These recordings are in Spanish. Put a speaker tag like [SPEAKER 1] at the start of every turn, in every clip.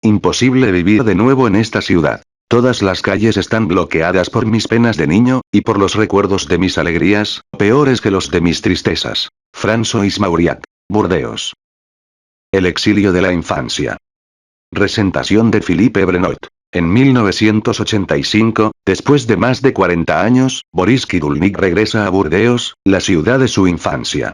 [SPEAKER 1] Imposible vivir de nuevo en esta ciudad. Todas las calles están bloqueadas por mis penas de niño, y por los recuerdos de mis alegrías, peores que los de mis tristezas. François Mauriac. Burdeos. El exilio de la infancia. Resentación de Philippe Brenot. En 1985, después de más de 40 años, Boris Kidulnik regresa a Burdeos, la ciudad de su infancia.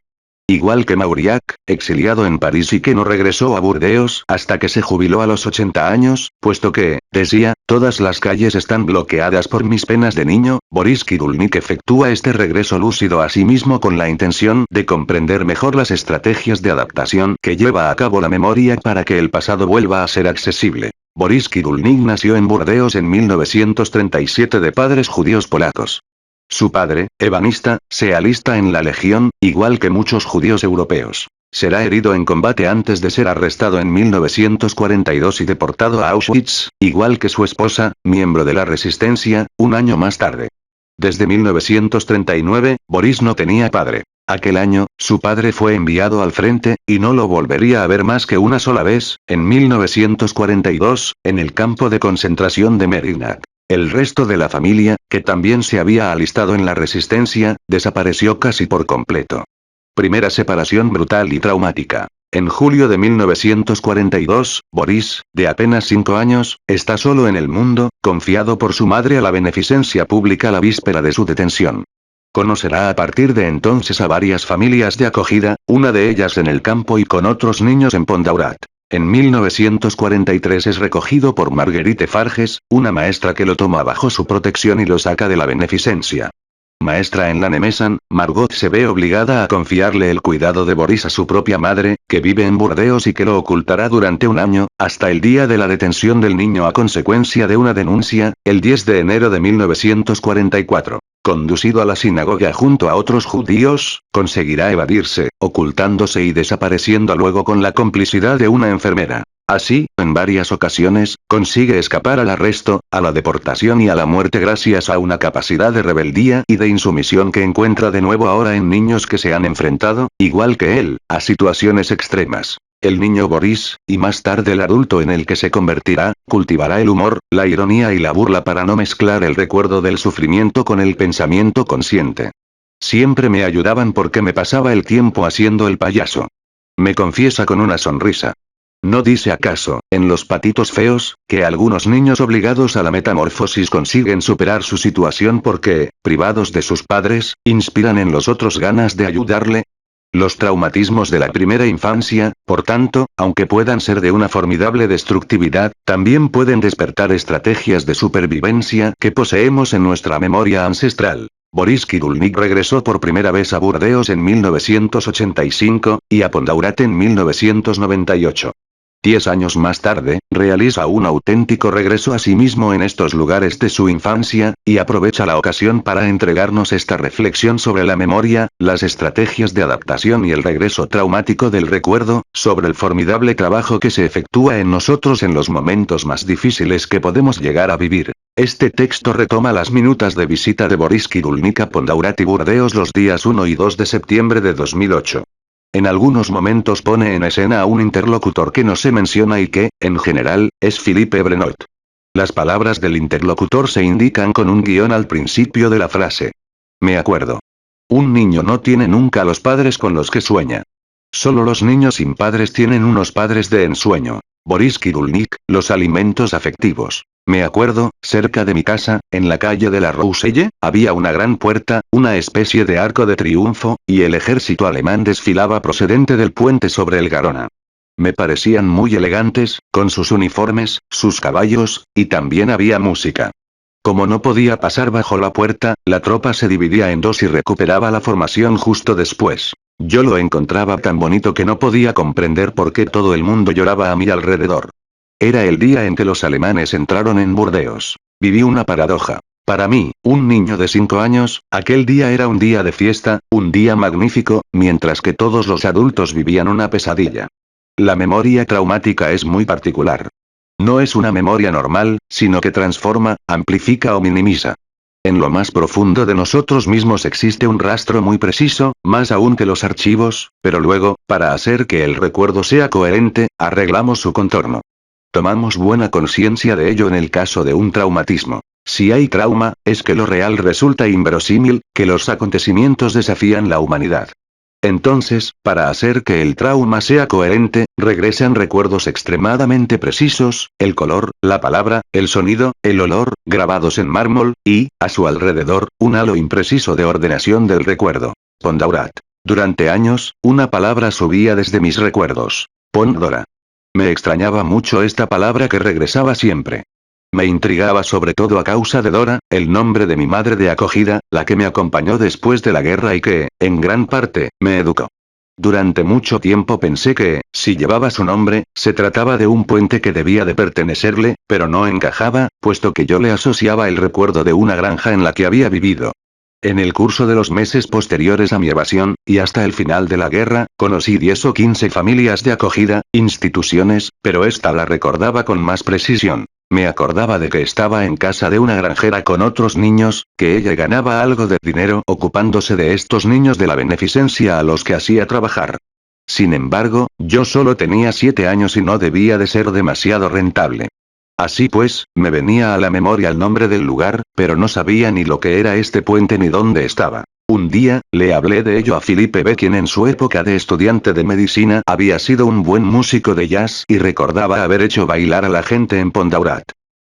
[SPEAKER 1] Igual que Mauriac, exiliado en París y que no regresó a Burdeos hasta que se jubiló a los 80 años, puesto que, decía, todas las calles están bloqueadas por mis penas de niño, Boris Kidulnik efectúa este regreso lúcido a sí mismo con la intención de comprender mejor las estrategias de adaptación que lleva a cabo la memoria para que el pasado vuelva a ser accesible. Boris Kidulnik nació en Burdeos en 1937 de padres judíos polacos. Su padre, ebanista, se alista en la legión, igual que muchos judíos europeos. Será herido en combate antes de ser arrestado en 1942 y deportado a Auschwitz, igual que su esposa, miembro de la resistencia, un año más tarde. Desde 1939, Boris no tenía padre. Aquel año, su padre fue enviado al frente, y no lo volvería a ver más que una sola vez, en 1942, en el campo de concentración de Merinach. El resto de la familia, que también se había alistado en la resistencia, desapareció casi por completo. Primera separación brutal y traumática. En julio de 1942, Boris, de apenas 5 años, está solo en el mundo, confiado por su madre a la beneficencia pública la víspera de su detención. Conocerá a partir de entonces a varias familias de acogida, una de ellas en el campo y con otros niños en Pondaurat. En 1943 es recogido por Marguerite Farges, una maestra que lo toma bajo su protección y lo saca de la beneficencia. Maestra en la Nemesan, Margot se ve obligada a confiarle el cuidado de Boris a su propia madre, que vive en Burdeos y que lo ocultará durante un año, hasta el día de la detención del niño a consecuencia de una denuncia, el 10 de enero de 1944. Conducido a la sinagoga junto a otros judíos, conseguirá evadirse, ocultándose y desapareciendo luego con la complicidad de una enfermera. Así, en varias ocasiones, consigue escapar al arresto, a la deportación y a la muerte gracias a una capacidad de rebeldía y de insumisión que encuentra de nuevo ahora en niños que se han enfrentado, igual que él, a situaciones extremas. El niño Boris, y más tarde el adulto en el que se convertirá, cultivará el humor, la ironía y la burla para no mezclar el recuerdo del sufrimiento con el pensamiento consciente. Siempre me ayudaban porque me pasaba el tiempo haciendo el payaso. Me confiesa con una sonrisa. ¿No dice acaso, en Los patitos feos, que algunos niños obligados a la metamorfosis consiguen superar su situación porque, privados de sus padres, inspiran en los otros ganas de ayudarle? Los traumatismos de la primera infancia, por tanto, aunque puedan ser de una formidable destructividad, también pueden despertar estrategias de supervivencia que poseemos en nuestra memoria ancestral. Boris Kidulnik regresó por primera vez a Burdeos en 1985, y a Pondaurat en 1998. 10 años más tarde, realiza un auténtico regreso a sí mismo en estos lugares de su infancia, y aprovecha la ocasión para entregarnos esta reflexión sobre la memoria, las estrategias de adaptación y el regreso traumático del recuerdo, sobre el formidable trabajo que se efectúa en nosotros en los momentos más difíciles que podemos llegar a vivir. Este texto retoma las minutas de visita de Boris Kidulnik a Pondaurat y Burdeos los días 1 y 2 de septiembre de 2008. En algunos momentos pone en escena a un interlocutor que no se menciona y que, en general, es Philippe Brenot. Las palabras del interlocutor se indican con un guión al principio de la frase. Me acuerdo. Un niño no tiene nunca los padres con los que sueña. Solo los niños sin padres tienen unos padres de ensueño. Boris Kidulnik, los alimentos afectivos. Me acuerdo, cerca de mi casa, en la calle de la Rouselle, había una gran puerta, una especie de arco de triunfo, y el ejército alemán desfilaba procedente del puente sobre el Garona. Me parecían muy elegantes, con sus uniformes, sus caballos, y también había música. Como no podía pasar bajo la puerta, la tropa se dividía en dos y recuperaba la formación justo después. Yo lo encontraba tan bonito que no podía comprender por qué todo el mundo lloraba a mi alrededor. Era el día en que los alemanes entraron en Burdeos. Viví una paradoja. Para mí, un niño de 5 años, aquel día era un día de fiesta, un día magnífico, mientras que todos los adultos vivían una pesadilla. La memoria traumática es muy particular. No es una memoria normal, sino que transforma, amplifica o minimiza. En lo más profundo de nosotros mismos existe un rastro muy preciso, más aún que los archivos, pero luego, para hacer que el recuerdo sea coherente, arreglamos su contorno. Tomamos buena conciencia de ello en el caso de un traumatismo. Si hay trauma, es que lo real resulta inverosímil, que los acontecimientos desafían la humanidad. Entonces, para hacer que el trauma sea coherente, regresan recuerdos extremadamente precisos, el color, la palabra, el sonido, el olor, grabados en mármol, y, a su alrededor, un halo impreciso de ordenación del recuerdo. Pondaurat. Durante años, una palabra subía desde mis recuerdos. Pondora. Me extrañaba mucho esta palabra que regresaba siempre. Me intrigaba sobre todo a causa de Dora, el nombre de mi madre de acogida, la que me acompañó después de la guerra y que, en gran parte, me educó. Durante mucho tiempo pensé que, si llevaba su nombre, se trataba de un puente que debía de pertenecerle, pero no encajaba, puesto que yo le asociaba el recuerdo de una granja en la que había vivido. En el curso de los meses posteriores a mi evasión, y hasta el final de la guerra, conocí 10 o 15 familias de acogida, instituciones, pero esta la recordaba con más precisión. Me acordaba de que estaba en casa de una granjera con otros niños, que ella ganaba algo de dinero ocupándose de estos niños de la beneficencia a los que hacía trabajar. Sin embargo, yo solo tenía 7 años y no debía de ser demasiado rentable. Así pues, me venía a la memoria el nombre del lugar, pero no sabía ni lo que era este puente ni dónde estaba. Un día, le hablé de ello a Philippe B., quien en su época de estudiante de medicina había sido un buen músico de jazz y recordaba haber hecho bailar a la gente en Pondaurat.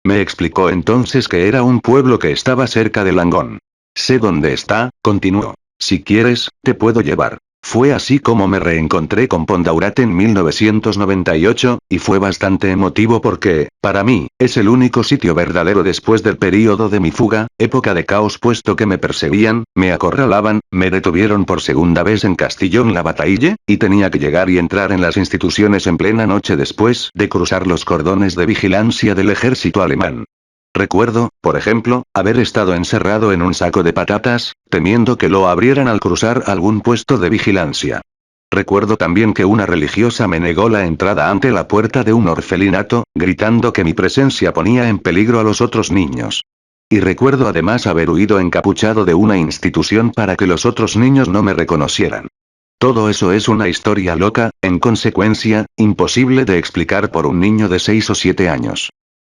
[SPEAKER 1] Me explicó entonces que era un pueblo que estaba cerca de Langon. Sé dónde está, continuó. Si quieres, te puedo llevar. Fue así como me reencontré con Pondaurat en 1998, y fue bastante emotivo porque, para mí, es el único sitio verdadero después del período de mi fuga, época de caos puesto que me perseguían, me acorralaban, me detuvieron por segunda vez en Castillon-la-Bataille, y tenía que llegar y entrar en las instituciones en plena noche después de cruzar los cordones de vigilancia del ejército alemán. Recuerdo, por ejemplo, haber estado encerrado en un saco de patatas, temiendo que lo abrieran al cruzar algún puesto de vigilancia. Recuerdo también que una religiosa me negó la entrada ante la puerta de un orfelinato, gritando que mi presencia ponía en peligro a los otros niños. Y recuerdo además haber huido encapuchado de una institución para que los otros niños no me reconocieran. Todo eso es una historia loca, en consecuencia, imposible de explicar por un niño de 6 o 7 años.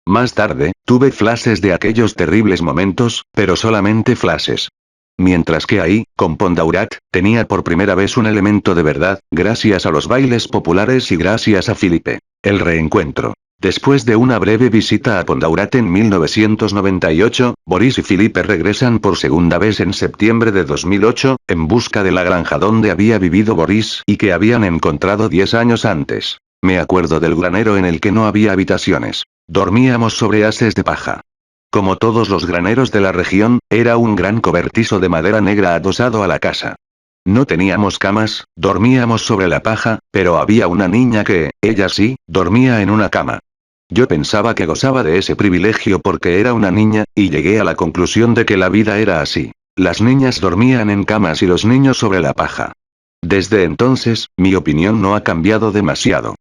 [SPEAKER 1] Más tarde, tuve flashes de aquellos terribles momentos, pero solamente flashes. Mientras que ahí, con Pondaurat, tenía por primera vez un elemento de verdad, gracias a los bailes populares y gracias a Philippe. El reencuentro. Después de una breve visita a Pondaurat en 1998, Boris y Philippe regresan por segunda vez en septiembre de 2008, en busca de la granja donde había vivido Boris y que habían encontrado 10 años antes. Me acuerdo del granero en el que no había habitaciones. Dormíamos sobre haces de paja. Como todos los graneros de la región, era un gran cobertizo de madera negra adosado a la casa. No teníamos camas, dormíamos sobre la paja, pero había una niña que, ella sí, dormía en una cama. Yo pensaba que gozaba de ese privilegio porque era una niña, y llegué a la conclusión de que la vida era así. Las niñas dormían en camas y los niños sobre la paja. Desde entonces, mi opinión no ha cambiado demasiado.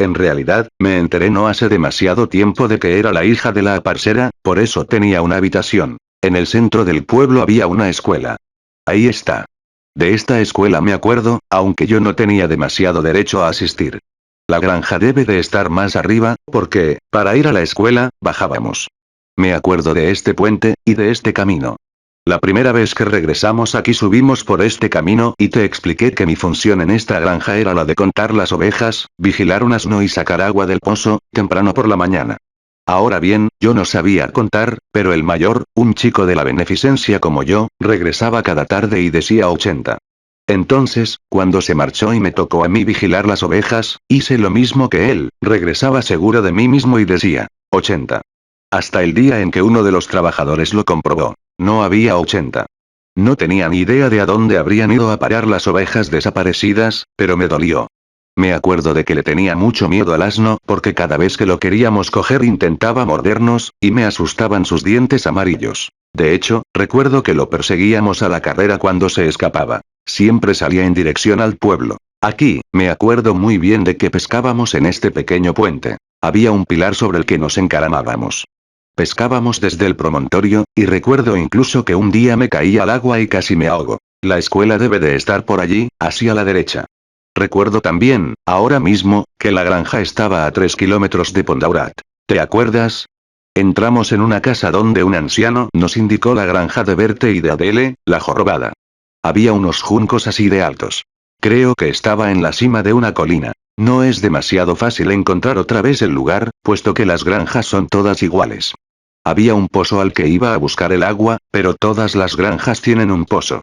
[SPEAKER 1] En realidad, me enteré no hace demasiado tiempo de que era la hija de la aparcera, por eso tenía una habitación. En el centro del pueblo había una escuela. Ahí está. De esta escuela me acuerdo, aunque yo no tenía demasiado derecho a asistir. La granja debe de estar más arriba, porque, para ir a la escuela, bajábamos. Me acuerdo de este puente, y de este camino. La primera vez que regresamos aquí subimos por este camino y te expliqué que mi función en esta granja era la de contar las ovejas, vigilar un asno y sacar agua del pozo, temprano por la mañana. Ahora bien, yo no sabía contar, pero el mayor, un chico de la beneficencia como yo, regresaba cada tarde y decía 80. Entonces, cuando se marchó y me tocó a mí vigilar las ovejas, hice lo mismo que él, regresaba seguro de mí mismo y decía 80. Hasta el día en que uno de los trabajadores lo comprobó. No había 80. No tenía ni idea de a dónde habrían ido a parar las ovejas desaparecidas, pero me dolió. Me acuerdo de que le tenía mucho miedo al asno porque cada vez que lo queríamos coger intentaba mordernos, y me asustaban sus dientes amarillos. De hecho, recuerdo que lo perseguíamos a la carrera cuando se escapaba. Siempre salía en dirección al pueblo. Aquí, me acuerdo muy bien de que pescábamos en este pequeño puente. Había un pilar sobre el que nos encaramábamos. Pescábamos desde el promontorio, y recuerdo incluso que un día me caí al agua y casi me ahogo. La escuela debe de estar por allí, hacia la derecha. Recuerdo también, ahora mismo, que la granja estaba a 3 kilómetros de Pondaurat. ¿Te acuerdas? Entramos en una casa donde un anciano nos indicó la granja de Bertie y de Adele, la jorobada. Había unos juncos así de altos. Creo que estaba en la cima de una colina. No es demasiado fácil encontrar otra vez el lugar, puesto que las granjas son todas iguales. Había un pozo al que iba a buscar el agua, pero todas las granjas tienen un pozo.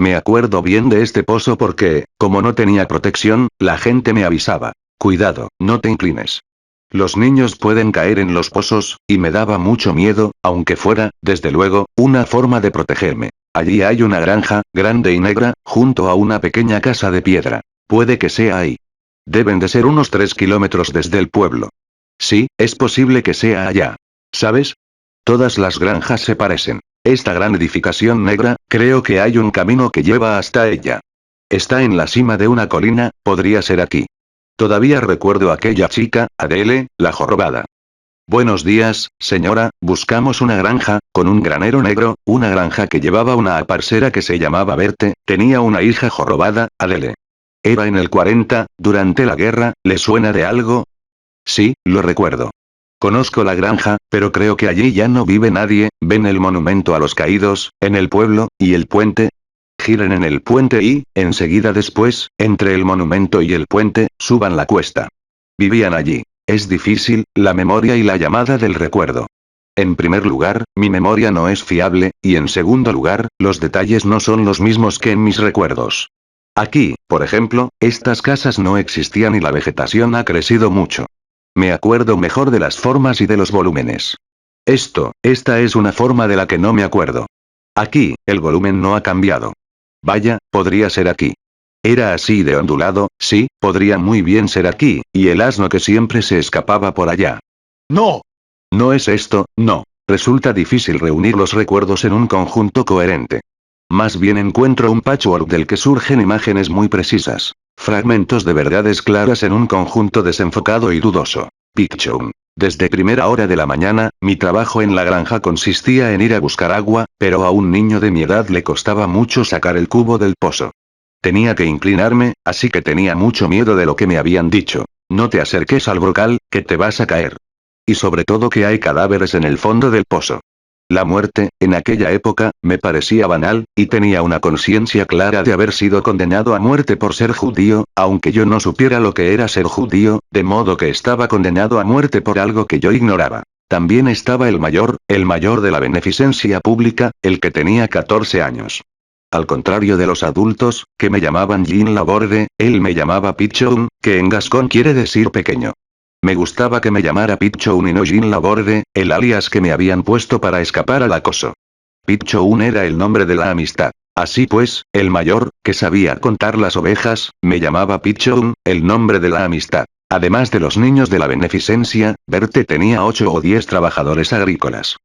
[SPEAKER 1] Me acuerdo bien de este pozo porque, como no tenía protección, la gente me avisaba. Cuidado, no te inclines. Los niños pueden caer en los pozos, y me daba mucho miedo, aunque fuera, desde luego, una forma de protegerme. Allí hay una granja, grande y negra, junto a una pequeña casa de piedra. Puede que sea ahí. Deben de ser unos 3 kilómetros desde el pueblo. Sí, es posible que sea allá. ¿Sabes? Todas las granjas se parecen. Esta gran edificación negra, creo que hay un camino que lleva hasta ella. Está en la cima de una colina, podría ser aquí. Todavía recuerdo a aquella chica, Adele, la jorobada. Buenos días, señora, buscamos una granja, con un granero negro, una granja que llevaba una parcera que se llamaba Bertie, tenía una hija jorobada, Adele. Era en el 40, durante la guerra, ¿le suena de algo? Sí, lo recuerdo. Conozco la granja, pero creo que allí ya no vive nadie. ¿Ven el monumento a los caídos, en el pueblo, y el puente? Giren en el puente y, enseguida después, entre el monumento y el puente, suban la cuesta. Vivían allí. Es difícil, la memoria y la llamada del recuerdo. En primer lugar, mi memoria no es fiable, y en segundo lugar, los detalles no son los mismos que en mis recuerdos. Aquí, por ejemplo, estas casas no existían y la vegetación ha crecido mucho. Me acuerdo mejor de las formas y de los volúmenes. Esta es una forma de la que no me acuerdo. Aquí, el volumen no ha cambiado. Vaya, podría ser aquí. Era así de ondulado, sí, podría muy bien ser aquí, y el asno que siempre se escapaba por allá.
[SPEAKER 2] ¡No!
[SPEAKER 1] No es esto, no. Resulta difícil reunir los recuerdos en un conjunto coherente. Más bien encuentro un patchwork del que surgen imágenes muy precisas. Fragmentos de verdades claras en un conjunto desenfocado y dudoso. Picture. Desde primera hora de la mañana, mi trabajo en la granja consistía en ir a buscar agua, pero a un niño de mi edad le costaba mucho sacar el cubo del pozo. Tenía que inclinarme, así que tenía mucho miedo de lo que me habían dicho. No te acerques al brocal, que te vas a caer. Y sobre todo que hay cadáveres en el fondo del pozo. La muerte, en aquella época, me parecía banal, y tenía una conciencia clara de haber sido condenado a muerte por ser judío, aunque yo no supiera lo que era ser judío, de modo que estaba condenado a muerte por algo que yo ignoraba. También estaba el mayor de la beneficencia pública, el que tenía 14 años. Al contrario de los adultos, que me llamaban Jean Laborde, él me llamaba Pichon, que en gascón quiere decir pequeño. Me gustaba que me llamara Pichon y no Jean Laborde, el alias que me habían puesto para escapar al acoso. Pichon era el nombre de la amistad. Así pues, el mayor, que sabía contar las ovejas, me llamaba Pichon, el nombre de la amistad. Además de los niños de la beneficencia, Bertie tenía 8 o 10 trabajadores agrícolas.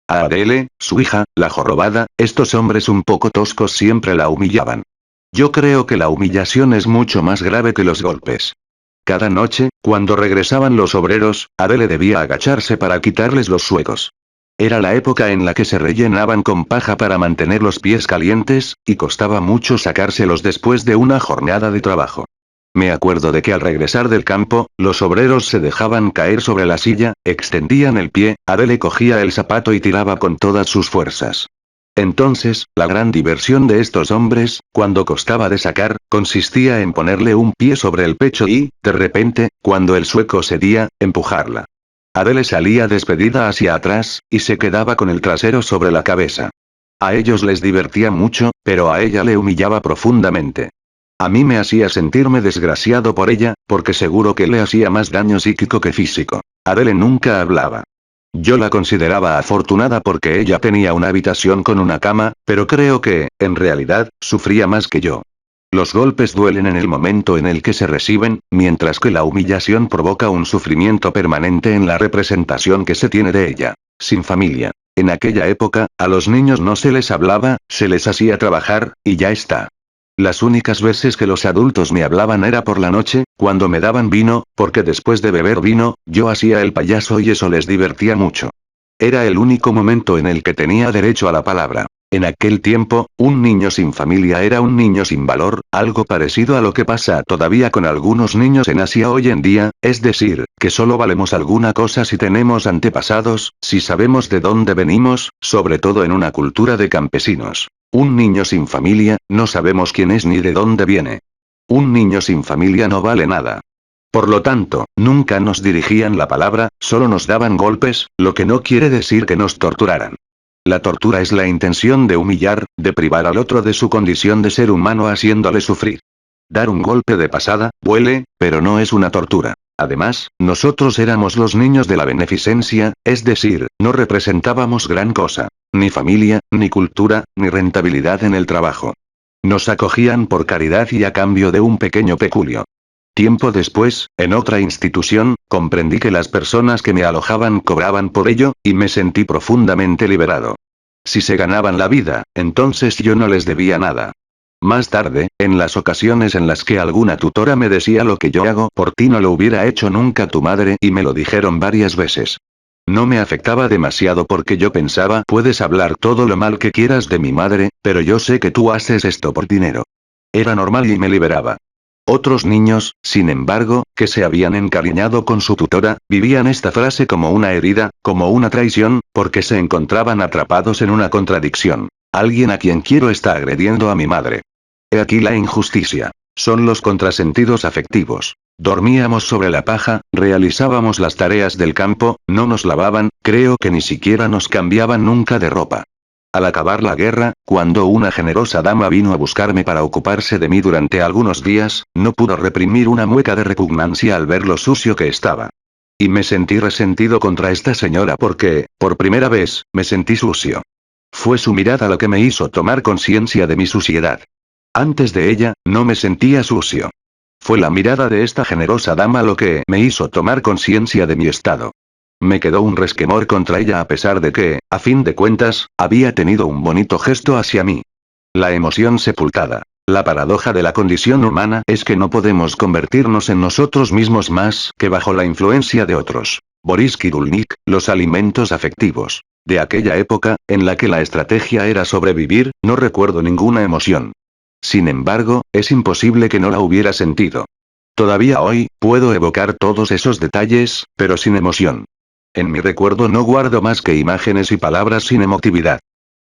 [SPEAKER 1] A Adele, su hija, la jorobada, estos hombres un poco toscos siempre la humillaban. Yo creo que la humillación es mucho más grave que los golpes. Cada noche, cuando regresaban los obreros, Adele debía agacharse para quitarles los suecos. Era la época en la que se rellenaban con paja para mantener los pies calientes, y costaba mucho sacárselos después de una jornada de trabajo. Me acuerdo de que al regresar del campo, los obreros se dejaban caer sobre la silla, extendían el pie, Adele cogía el zapato y tiraba con todas sus fuerzas. Entonces, la gran diversión de estos hombres, cuando costaba de sacar, consistía en ponerle un pie sobre el pecho y, de repente, cuando el sueco cedía, empujarla. Adele salía despedida hacia atrás, y se quedaba con el trasero sobre la cabeza. A ellos les divertía mucho, pero a ella le humillaba profundamente. A mí me hacía sentirme desgraciado por ella, porque seguro que le hacía más daño psíquico que físico. Adele nunca hablaba. Yo la consideraba afortunada porque ella tenía una habitación con una cama, pero creo que, en realidad, sufría más que yo. Los golpes duelen en el momento en el que se reciben, mientras que la humillación provoca un sufrimiento permanente en la representación que se tiene de ella. Sin familia. En aquella época, a los niños no se les hablaba, se les hacía trabajar, y ya está. Las únicas veces que los adultos me hablaban era por la noche, cuando me daban vino, porque después de beber vino, yo hacía el payaso y eso les divertía mucho. Era el único momento en el que tenía derecho a la palabra. En aquel tiempo, un niño sin familia era un niño sin valor, algo parecido a lo que pasa todavía con algunos niños en Asia hoy en día, es decir, que solo valemos alguna cosa si tenemos antepasados, si sabemos de dónde venimos, sobre todo en una cultura de campesinos. Un niño sin familia, no sabemos quién es ni de dónde viene. Un niño sin familia no vale nada. Por lo tanto, nunca nos dirigían la palabra, solo nos daban golpes, lo que no quiere decir que nos torturaran. La tortura es la intención de humillar, de privar al otro de su condición de ser humano haciéndole sufrir. Dar un golpe de pasada, duele, pero no es una tortura. Además, nosotros éramos los niños de la beneficencia, es decir, no representábamos gran cosa. Ni familia, ni cultura, ni rentabilidad en el trabajo. Nos acogían por caridad y a cambio de un pequeño peculio. Tiempo después, en otra institución, comprendí que las personas que me alojaban cobraban por ello, y me sentí profundamente liberado. Si se ganaban la vida, entonces yo no les debía nada. Más tarde, en las ocasiones en las que alguna tutora me decía lo que yo hago por ti no lo hubiera hecho nunca tu madre y me lo dijeron varias veces. No me afectaba demasiado porque yo pensaba puedes hablar todo lo mal que quieras de mi madre, pero yo sé que tú haces esto por dinero. Era normal y me liberaba. Otros niños, sin embargo, que se habían encariñado con su tutora, vivían esta frase como una herida, como una traición, porque se encontraban atrapados en una contradicción. Alguien a quien quiero está agrediendo a mi madre. He aquí la injusticia. Son los contrasentidos afectivos. Dormíamos sobre la paja, realizábamos las tareas del campo, no nos lavaban, creo que ni siquiera nos cambiaban nunca de ropa. Al acabar la guerra, cuando una generosa dama vino a buscarme para ocuparse de mí durante algunos días, no pudo reprimir una mueca de repugnancia al ver lo sucio que estaba. Y me sentí resentido contra esta señora porque, por primera vez, me sentí sucio. Fue su mirada lo que me hizo tomar conciencia de mi suciedad. Antes de ella, no me sentía sucio. Fue la mirada de esta generosa dama lo que me hizo tomar conciencia de mi estado. Me quedó un resquemor contra ella a pesar de que, a fin de cuentas, había tenido un bonito gesto hacia mí. La emoción sepultada. La paradoja de la condición humana es que no podemos convertirnos en nosotros mismos más que bajo la influencia de otros. Boris Kidulnik, Los alimentos afectivos. De aquella época, en la que la estrategia era sobrevivir, no recuerdo ninguna emoción. Sin embargo, es imposible que no la hubiera sentido. Todavía hoy, puedo evocar todos esos detalles, pero sin emoción. En mi recuerdo no guardo más que imágenes y palabras sin emotividad.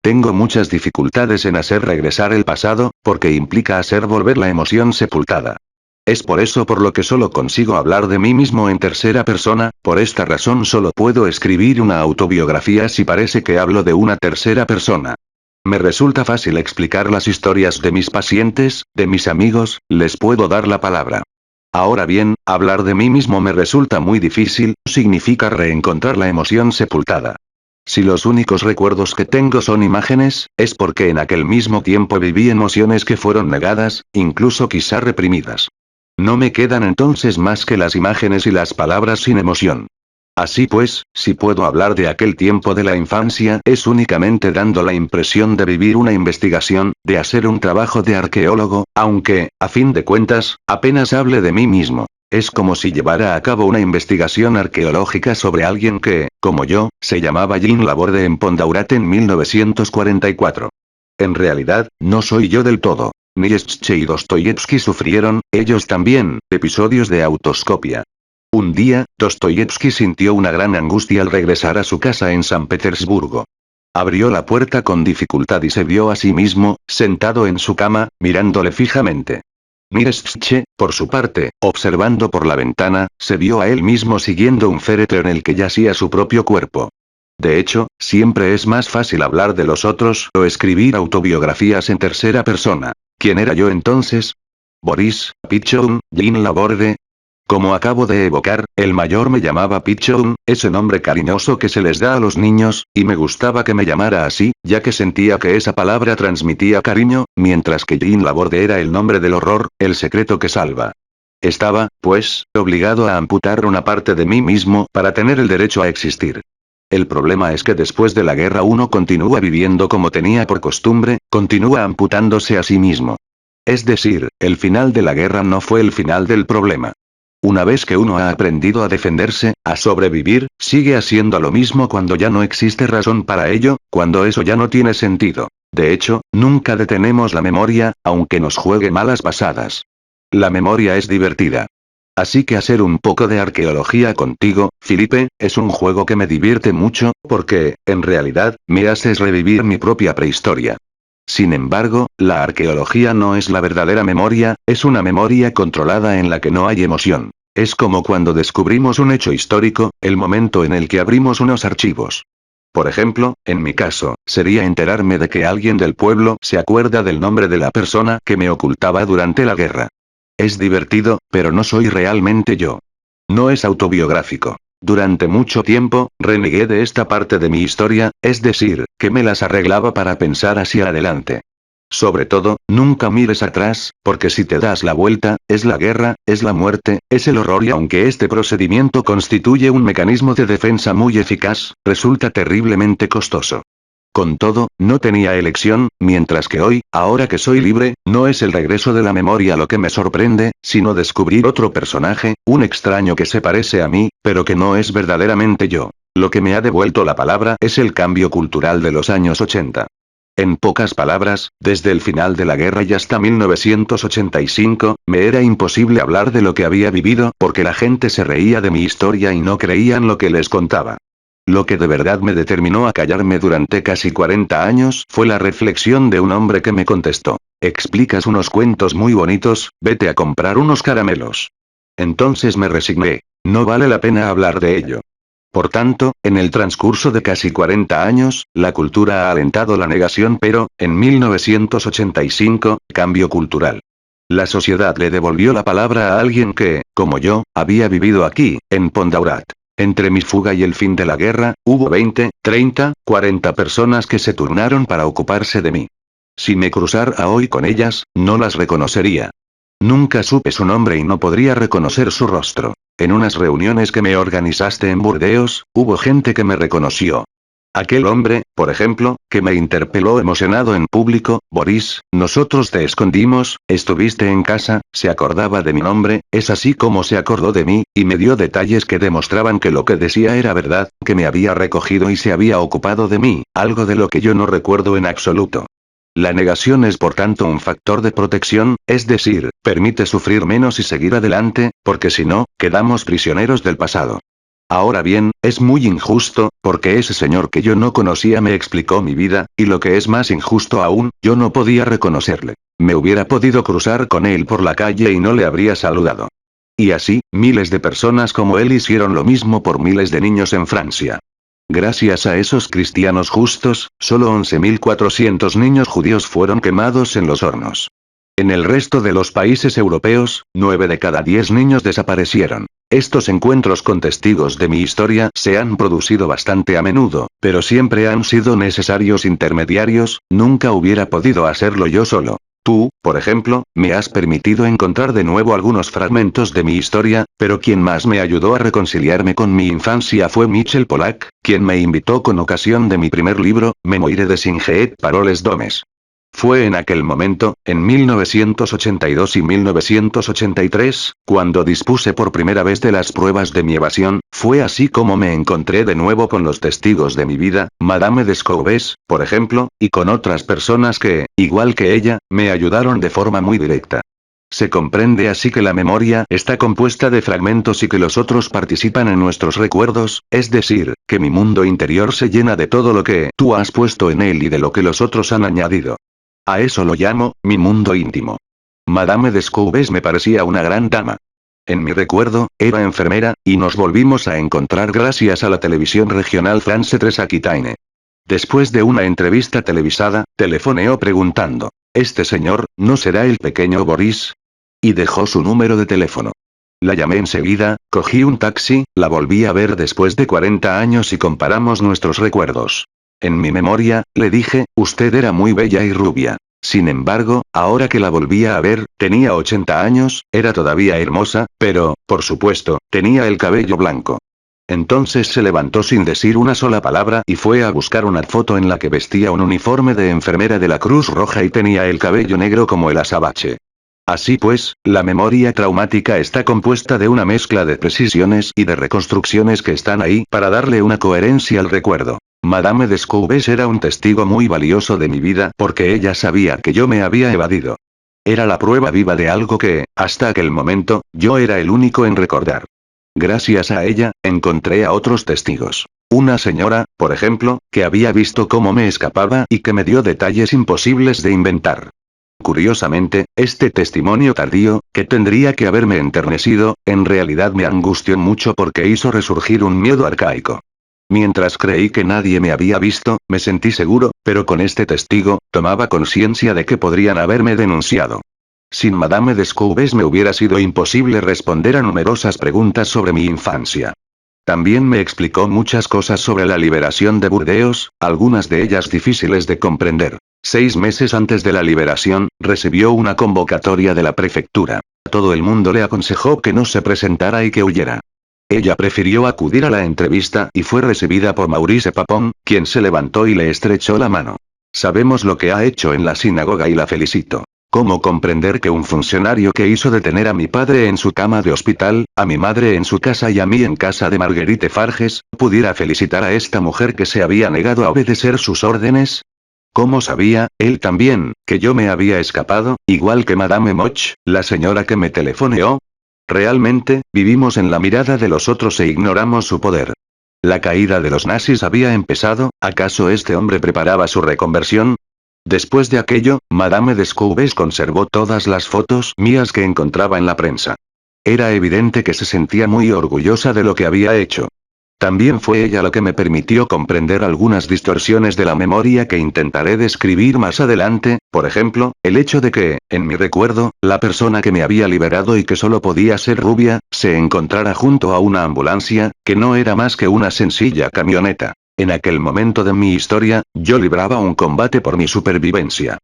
[SPEAKER 1] Tengo muchas dificultades en hacer regresar el pasado, porque implica hacer volver la emoción sepultada. Es por eso por lo que solo consigo hablar de mí mismo en tercera persona, por esta razón solo puedo escribir una autobiografía si parece que hablo de una tercera persona. Me resulta fácil explicar las historias de mis pacientes, de mis amigos, les puedo dar la palabra. Ahora bien, hablar de mí mismo me resulta muy difícil, significa reencontrar la emoción sepultada. Si los únicos recuerdos que tengo son imágenes, es porque en aquel mismo tiempo viví emociones que fueron negadas, incluso quizá reprimidas. No me quedan entonces más que las imágenes y las palabras sin emoción. Así pues, si puedo hablar de aquel tiempo de la infancia, es únicamente dando la impresión de vivir una investigación, de hacer un trabajo de arqueólogo, aunque, a fin de cuentas, apenas hable de mí mismo. Es como si llevara a cabo una investigación arqueológica sobre alguien que, como yo, se llamaba Jean Laborde en Pondaurat en 1944. En realidad, no soy yo del todo. Nietzsche y Dostoyevsky sufrieron, ellos también, episodios de autoscopia. Un día, Dostoyevsky sintió una gran angustia al regresar a su casa en San Petersburgo. Abrió la puerta con dificultad y se vio a sí mismo, sentado en su cama, mirándole fijamente. Nietzsche, por su parte, observando por la ventana, se vio a él mismo siguiendo un féretro en el que yacía su propio cuerpo. De hecho, siempre es más fácil hablar de los otros o escribir autobiografías en tercera persona. ¿Quién era yo entonces? Boris Pichon, Jean Laborde. Como acabo de evocar, el mayor me llamaba Pichon, ese nombre cariñoso que se les da a los niños, y me gustaba que me llamara así, ya que sentía que esa palabra transmitía cariño, mientras que Jean Laborde era el nombre del horror, el secreto que salva. Estaba, pues, obligado a amputar una parte de mí mismo para tener el derecho a existir. El problema es que después de la guerra uno continúa viviendo como tenía por costumbre, continúa amputándose a sí mismo. Es decir, el final de la guerra no fue el final del problema. Una vez que uno ha aprendido a defenderse, a sobrevivir, sigue haciendo lo mismo cuando ya no existe razón para ello, cuando eso ya no tiene sentido. De hecho, nunca detenemos la memoria, aunque nos juegue malas pasadas. La memoria es divertida. Así que hacer un poco de arqueología contigo, Felipe, es un juego que me divierte mucho, porque, en realidad, me haces revivir mi propia prehistoria. Sin embargo, la arqueología no es la verdadera memoria, es una memoria controlada en la que no hay emoción. Es como cuando descubrimos un hecho histórico, el momento en el que abrimos unos archivos. Por ejemplo, en mi caso, sería enterarme de que alguien del pueblo se acuerda del nombre de la persona que me ocultaba durante la guerra. Es divertido, pero no soy realmente yo. No es autobiográfico. Durante mucho tiempo, renegué de esta parte de mi historia, es decir, que me las arreglaba para pensar hacia adelante. Sobre todo, nunca mires atrás, porque si te das la vuelta, es la guerra, es la muerte, es el horror y aunque este procedimiento constituye un mecanismo de defensa muy eficaz, resulta terriblemente costoso. Con todo, no tenía elección, mientras que hoy, ahora que soy libre, no es el regreso de la memoria lo que me sorprende, sino descubrir otro personaje, un extraño que se parece a mí, pero que no es verdaderamente yo. Lo que me ha devuelto la palabra es el cambio cultural de los años 80. En pocas palabras, desde el final de la guerra y hasta 1985, me era imposible hablar de lo que había vivido porque la gente se reía de mi historia y no creían lo que les contaba. Lo que de verdad me determinó a callarme durante casi 40 años fue la reflexión de un hombre que me contestó: explicas unos cuentos muy bonitos, vete a comprar unos caramelos. Entonces me resigné. No vale la pena hablar de ello. Por tanto, en el transcurso de casi 40 años, la cultura ha alentado la negación, pero, en 1985, cambio cultural. La sociedad le devolvió la palabra a alguien que, como yo, había vivido aquí, en Pondaurat. Entre mi fuga y el fin de la guerra, hubo 20, 30, 40 personas que se turnaron para ocuparse de mí. Si me cruzara hoy con ellas, no las reconocería. Nunca supe su nombre y no podría reconocer su rostro. En unas reuniones que me organizaste en Burdeos, hubo gente que me reconoció. Aquel hombre, por ejemplo, que me interpeló emocionado en público: Boris, nosotros te escondimos, estuviste en casa, se acordaba de mi nombre, es así como se acordó de mí, y me dio detalles que demostraban que lo que decía era verdad, que me había recogido y se había ocupado de mí, algo de lo que yo no recuerdo en absoluto. La negación es por tanto un factor de protección, es decir, permite sufrir menos y seguir adelante, porque si no, quedamos prisioneros del pasado. Ahora bien, es muy injusto, porque ese señor que yo no conocía me explicó mi vida, y lo que es más injusto aún, yo no podía reconocerle. Me hubiera podido cruzar con él por la calle y no le habría saludado. Y así, miles de personas como él hicieron lo mismo por miles de niños en Francia. Gracias a esos cristianos justos, solo 11.400 niños judíos fueron quemados en los hornos. En el resto de los países europeos, 9 de cada 10 niños desaparecieron. Estos encuentros con testigos de mi historia se han producido bastante a menudo, pero siempre han sido necesarios intermediarios, nunca hubiera podido hacerlo yo solo. Tú, por ejemplo, me has permitido encontrar de nuevo algunos fragmentos de mi historia, pero quien más me ayudó a reconciliarme con mi infancia fue Michel Polack, quien me invitó con ocasión de mi primer libro, Memoire de Singeet Paroles Domes. Fue en aquel momento, en 1982 y 1983, cuando dispuse por primera vez de las pruebas de mi evasión, fue así como me encontré de nuevo con los testigos de mi vida, Madame Descoubes, por ejemplo, y con otras personas que, igual que ella, me ayudaron de forma muy directa. Se comprende así que la memoria está compuesta de fragmentos y que los otros participan en nuestros recuerdos, es decir, que mi mundo interior se llena de todo lo que tú has puesto en él y de lo que los otros han añadido. A eso lo llamo, mi mundo íntimo. Madame Descoubes me parecía una gran dama. En mi recuerdo, era enfermera, y nos volvimos a encontrar gracias a la televisión regional France 3 Aquitaine. Después de una entrevista televisada, telefoneó preguntando: ¿este señor, no será el pequeño Boris? Y dejó su número de teléfono. La llamé enseguida, cogí un taxi, la volví a ver después de 40 años y comparamos nuestros recuerdos. En mi memoria, le dije, usted era muy bella y rubia. Sin embargo, ahora que la volvía a ver, tenía 80 años, era todavía hermosa, pero, por supuesto, tenía el cabello blanco. Entonces se levantó sin decir una sola palabra y fue a buscar una foto en la que vestía un uniforme de enfermera de la Cruz Roja y tenía el cabello negro como el azabache. Así pues, la memoria traumática está compuesta de una mezcla de precisiones y de reconstrucciones que están ahí para darle una coherencia al recuerdo. Madame Descoubes era un testigo muy valioso de mi vida porque ella sabía que yo me había evadido. Era la prueba viva de algo que, hasta aquel momento, yo era el único en recordar. Gracias a ella, encontré a otros testigos. Una señora, por ejemplo, que había visto cómo me escapaba y que me dio detalles imposibles de inventar. Curiosamente, este testimonio tardío, que tendría que haberme enternecido, en realidad me angustió mucho porque hizo resurgir un miedo arcaico. Mientras creí que nadie me había visto, me sentí seguro, pero con este testigo, tomaba conciencia de que podrían haberme denunciado. Sin Madame Descoubes me hubiera sido imposible responder a numerosas preguntas sobre mi infancia. También me explicó muchas cosas sobre la liberación de Burdeos, algunas de ellas difíciles de comprender. 6 meses antes de la liberación, recibió una convocatoria de la prefectura. Todo el mundo le aconsejó que no se presentara y que huyera. Ella prefirió acudir a la entrevista y fue recibida por Maurice Papon, quien se levantó y le estrechó la mano. Sabemos lo que ha hecho en la sinagoga y la felicito. ¿Cómo comprender que un funcionario que hizo detener a mi padre en su cama de hospital, a mi madre en su casa y a mí en casa de Marguerite Farges, pudiera felicitar a esta mujer que se había negado a obedecer sus órdenes? ¿Cómo sabía, él también, que yo me había escapado, igual que Madame Moch, la señora que me telefoneó? Realmente, vivimos en la mirada de los otros e ignoramos su poder. La caída de los nazis había empezado, ¿acaso este hombre preparaba su reconversión? Después de aquello, Madame Descoubes conservó todas las fotos mías que encontraba en la prensa. Era evidente que se sentía muy orgullosa de lo que había hecho. También fue ella lo que me permitió comprender algunas distorsiones de la memoria que intentaré describir más adelante, por ejemplo, el hecho de que, en mi recuerdo, la persona que me había liberado y que solo podía ser rubia, se encontrara junto a una ambulancia, que no era más que una sencilla camioneta. En aquel momento de mi historia, yo libraba un combate por mi supervivencia.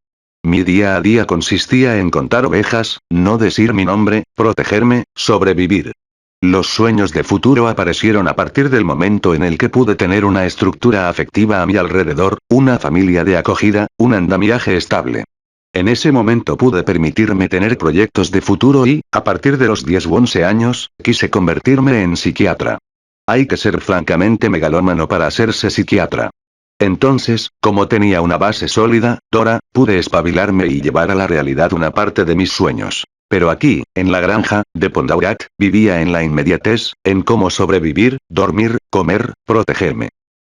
[SPEAKER 1] Mi día a día consistía en contar ovejas, no decir mi nombre, protegerme, sobrevivir. Los sueños de futuro aparecieron a partir del momento en el que pude tener una estructura afectiva a mi alrededor, una familia de acogida, un andamiaje estable. En ese momento pude permitirme tener proyectos de futuro y, a partir de los 10 u 11 años, quise convertirme en psiquiatra. Hay que ser francamente megalómano para hacerse psiquiatra. Entonces, como tenía una base sólida, Dora, pude espabilarme y llevar a la realidad una parte de mis sueños. Pero aquí, en la granja, de Pondaurat, vivía en la inmediatez, en cómo sobrevivir, dormir, comer, protegerme.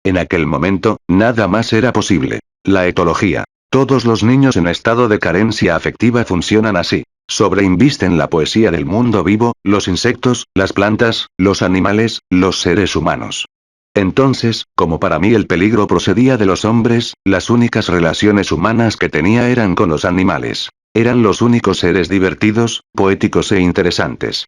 [SPEAKER 1] En aquel momento, nada más era posible. La etología. Todos los niños en estado de carencia afectiva funcionan así. Sobreinvisten la poesía del mundo vivo, los insectos, las plantas, los animales, los seres humanos. Entonces, como para mí el peligro procedía de los hombres, las únicas relaciones humanas que tenía eran con los animales. Eran los únicos seres divertidos, poéticos e interesantes.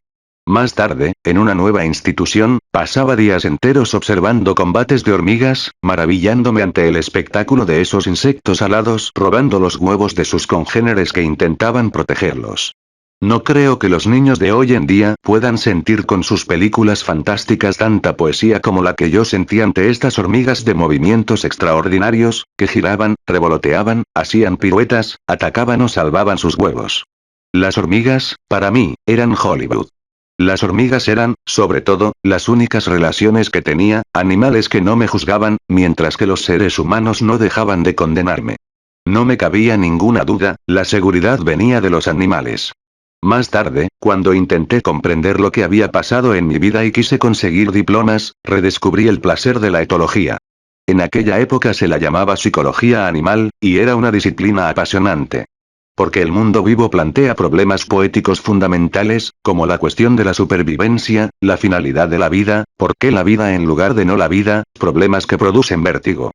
[SPEAKER 1] Más tarde, en una nueva institución, pasaba días enteros observando combates de hormigas, maravillándome ante el espectáculo de esos insectos alados robando los huevos de sus congéneres que intentaban protegerlos. No creo que los niños de hoy en día puedan sentir con sus películas fantásticas tanta poesía como la que yo sentí ante estas hormigas de movimientos extraordinarios, que giraban, revoloteaban, hacían piruetas, atacaban o salvaban sus huevos. Las hormigas, para mí, eran Hollywood. Las hormigas eran, sobre todo, las únicas relaciones que tenía, animales que no me juzgaban, mientras que los seres humanos no dejaban de condenarme. No me cabía ninguna duda, la seguridad venía de los animales. Más tarde, cuando intenté comprender lo que había pasado en mi vida y quise conseguir diplomas, redescubrí el placer de la etología. En aquella época se la llamaba psicología animal, y era una disciplina apasionante. Porque el mundo vivo plantea problemas poéticos fundamentales, como la cuestión de la supervivencia, la finalidad de la vida, por qué la vida en lugar de no la vida, problemas que producen vértigo.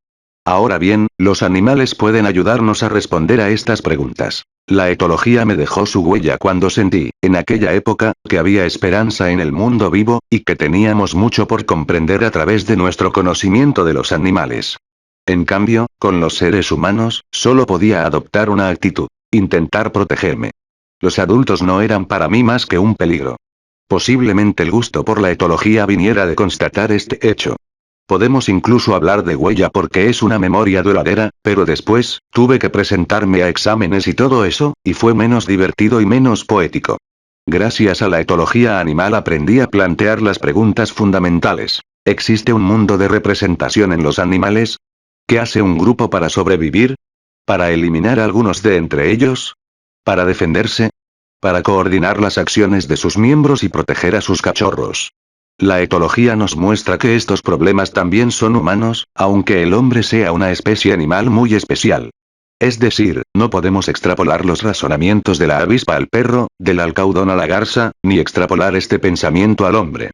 [SPEAKER 1] Ahora bien, los animales pueden ayudarnos a responder a estas preguntas. La etología me dejó su huella cuando sentí, en aquella época, que había esperanza en el mundo vivo, y que teníamos mucho por comprender a través de nuestro conocimiento de los animales. En cambio, con los seres humanos, solo podía adoptar una actitud: intentar protegerme. Los adultos no eran para mí más que un peligro. Posiblemente el gusto por la etología viniera de constatar este hecho. Podemos incluso hablar de huella porque es una memoria duradera, pero después, tuve que presentarme a exámenes y todo eso, y fue menos divertido y menos poético. Gracias a la etología animal aprendí a plantear las preguntas fundamentales. ¿Existe un mundo de representación en los animales? ¿Qué hace un grupo para sobrevivir? ¿Para eliminar a algunos de entre ellos? ¿Para defenderse? ¿Para coordinar las acciones de sus miembros y proteger a sus cachorros? La etología nos muestra que estos problemas también son humanos, aunque el hombre sea una especie animal muy especial. Es decir, no podemos extrapolar los razonamientos de la avispa al perro, del alcaudón a la garza, ni extrapolar este pensamiento al hombre.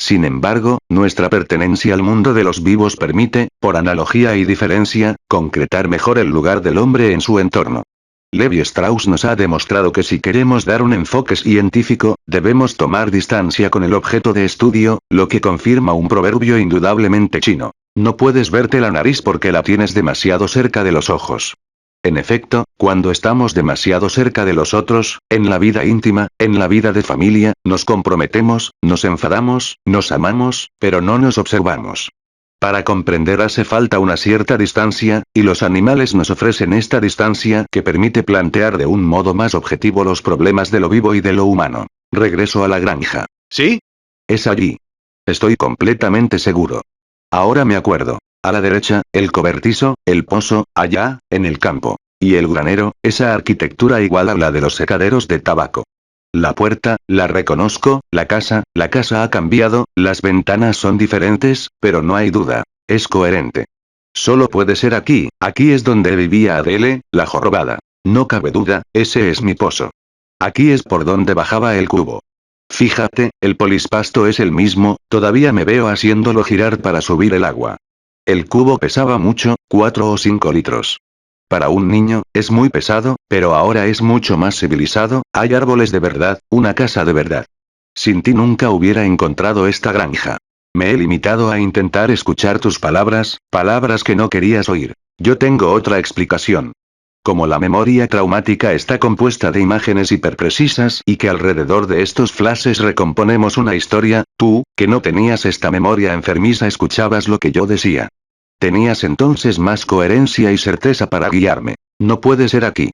[SPEAKER 1] Sin embargo, nuestra pertenencia al mundo de los vivos permite, por analogía y diferencia, concretar mejor el lugar del hombre en su entorno. Levi Strauss nos ha demostrado que si queremos dar un enfoque científico, debemos tomar distancia con el objeto de estudio, lo que confirma un proverbio indudablemente chino. No puedes verte la nariz porque la tienes demasiado cerca de los ojos. En efecto, cuando estamos demasiado cerca de los otros, en la vida íntima, en la vida de familia, nos comprometemos, nos enfadamos, nos amamos, pero no nos observamos. Para comprender hace falta una cierta distancia, y los animales nos ofrecen esta distancia que permite plantear de un modo más objetivo los problemas de lo vivo y de lo humano. Regreso a la granja. ¿Sí? Es allí. Estoy completamente seguro. Ahora me acuerdo. A la derecha, el cobertizo, el pozo, allá, en el campo. Y el granero, esa arquitectura igual a la de los secaderos de tabaco. La puerta, la reconozco, la casa ha cambiado, las ventanas son diferentes, pero no hay duda. Es coherente. Solo puede ser aquí, aquí es donde vivía Adele, la jorobada. No cabe duda, ese es mi pozo. Aquí es por donde bajaba el cubo. Fíjate, el polispasto es el mismo, todavía me veo haciéndolo girar para subir el agua. El cubo pesaba mucho, 4 o 5 litros. Para un niño, es muy pesado, pero ahora es mucho más civilizado, hay árboles de verdad, una casa de verdad. Sin ti nunca hubiera encontrado esta granja. Me he limitado a intentar escuchar tus palabras, palabras que no querías oír. Yo tengo otra explicación. Como la memoria traumática está compuesta de imágenes hiperprecisas y que alrededor de estos flashes recomponemos una historia, tú, que no tenías esta memoria enfermiza, escuchabas lo que yo decía. Tenías entonces más coherencia y certeza para guiarme. No puede ser aquí.